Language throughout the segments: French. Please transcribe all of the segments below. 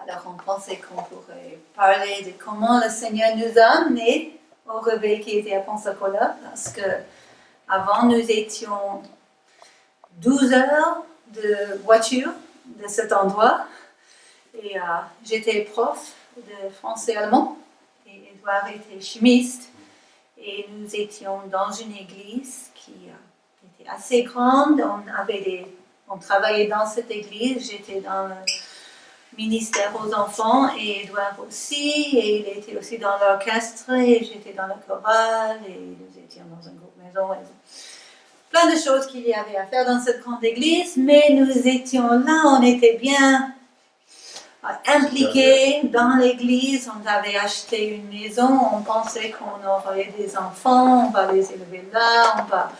Alors on pensait qu'on pourrait parler de comment le Seigneur nous a amenés au réveil qui était à Pensacola, parce que avant nous étions 12 heures de voiture de cet endroit, et j'étais prof de français allemand, et Edouard était chimiste, et nous étions dans une église qui était assez grande. On travaillait dans cette église, j'étais dans le ministère aux enfants et Edouard aussi, et il était aussi dans l'orchestre et j'étais dans la chorale et nous étions dans un groupe maison. Plein de choses qu'il y avait à faire dans cette grande église, mais nous étions là, on était bien impliqués dans l'église, on avait acheté une maison, on pensait qu'on aurait des enfants, on va les élever là, on va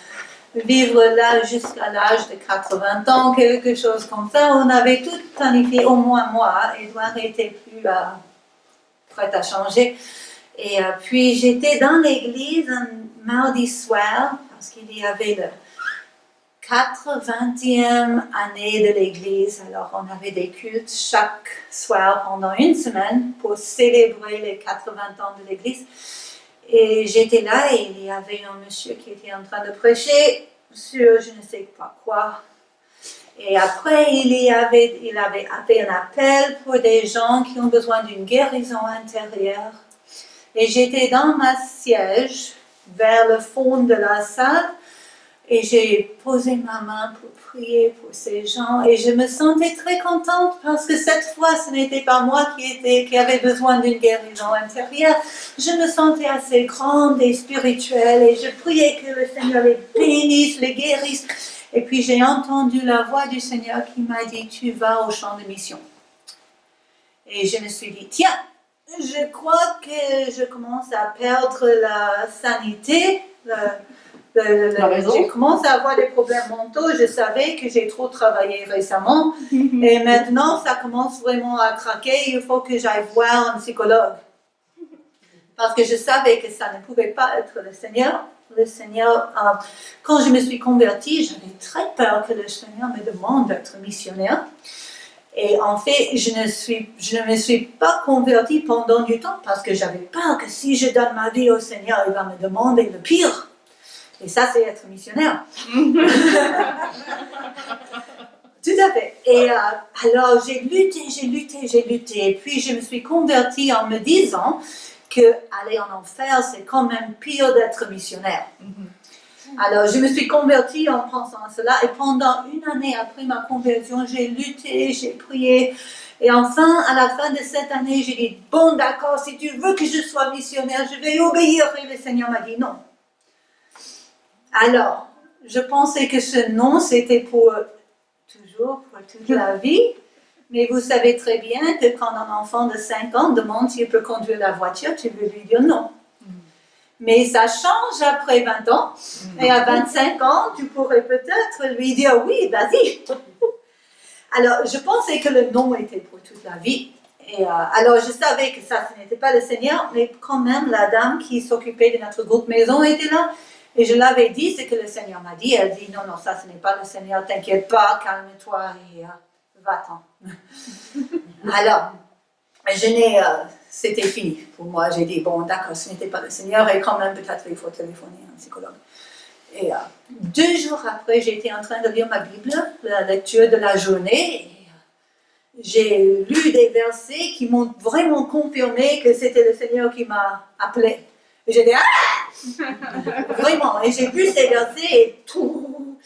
vivre là jusqu'à l'âge de 80 ans, quelque chose comme ça. On avait tout planifié, au moins moi. Edouard était plus prêt à changer. Et puis j'étais dans l'église un mardi soir, parce qu'il y avait le 80e année de l'église. Alors on avait des cultes chaque soir pendant une semaine pour célébrer les 80 ans de l'église. Et j'étais là et il y avait un monsieur qui était en train de prêcher sur je ne sais pas quoi. Et après, il avait fait un appel pour des gens qui ont besoin d'une guérison intérieure. Et j'étais dans ma siège vers le fond de la salle et j'ai posé ma main pour prier pour ces gens. Et je me sentais très contente parce que cette fois, ce n'était pas moi qui avait besoin d'une guérison intérieure. Je me sentais assez grande et spirituelle et je priais que le Seigneur les bénisse, les guérisse. Et puis j'ai entendu la voix du Seigneur qui m'a dit « Tu vas au champ de mission ». Et je me suis dit « Tiens, je crois que je commence à perdre la sanité, j'ai commencé à avoir des problèmes mentaux, je savais que j'ai trop travaillé récemment et maintenant ça commence vraiment à craquer, il faut que j'aille voir un psychologue. Parce que je savais que ça ne pouvait pas être le Seigneur. Le Seigneur, quand je me suis convertie, j'avais très peur que le Seigneur me demande d'être missionnaire. Et en fait, je ne me suis pas convertie pendant du temps parce que j'avais peur que si je donne ma vie au Seigneur, il va me demander le pire. Et ça, c'est être missionnaire. Tout à fait. Et alors, j'ai lutté. Et puis, je me suis convertie en me disant qu'aller en enfer, c'est quand même pire d'être missionnaire. Alors, je me suis convertie en pensant à cela. Et pendant une année après ma conversion, j'ai lutté, j'ai prié. Et enfin, à la fin de cette année, j'ai dit, bon, d'accord, si tu veux que je sois missionnaire, je vais obéir. Et le Seigneur m'a dit non. Alors, je pensais que ce non, c'était pour toute la vie. Mais vous savez très bien que quand un enfant de 5 ans demande s'il peut conduire la voiture, tu veux lui dire non. Mais ça change après 20 ans. Et à 25 ans, tu pourrais peut-être lui dire oui, vas-y. Alors, je pensais que le non était pour toute la vie. Et alors, je savais que ça, ce n'était pas le Seigneur, mais quand même, la dame qui s'occupait de notre groupe maison était là. Et je l'avais dit, ce que le Seigneur m'a dit. Elle dit, non, ça, ce n'est pas le Seigneur, t'inquiète pas, calme-toi et va-t'en. Alors, c'était fini pour moi. J'ai dit, bon, d'accord, ce n'était pas le Seigneur et quand même, peut-être il faut téléphoner à un psychologue. Et 2 jours après, j'étais en train de lire ma Bible, la lecture de la journée. Et, j'ai lu des versets qui m'ont vraiment confirmé que c'était le Seigneur qui m'a appelé. Et j'ai dit, vraiment. Et j'ai lu ces versets et tout.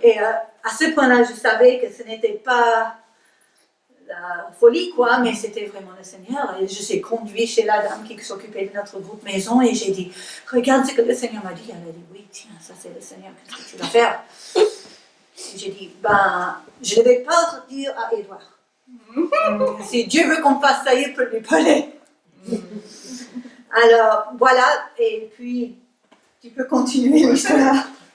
Et à ce point-là, je savais que ce n'était pas la folie, quoi, mais c'était vraiment le Seigneur. Et je suis conduite chez la dame qui s'occupait de notre groupe maison et j'ai dit, regarde ce que le Seigneur m'a dit. Elle a dit, oui, tiens, ça c'est le Seigneur, qu'est-ce que tu vas faire? Et j'ai dit, je ne vais pas dire à Edouard. Si Dieu veut qu'on fasse ça, il peut lui parler. Alors, voilà, et puis, tu peux continuer l'histoire.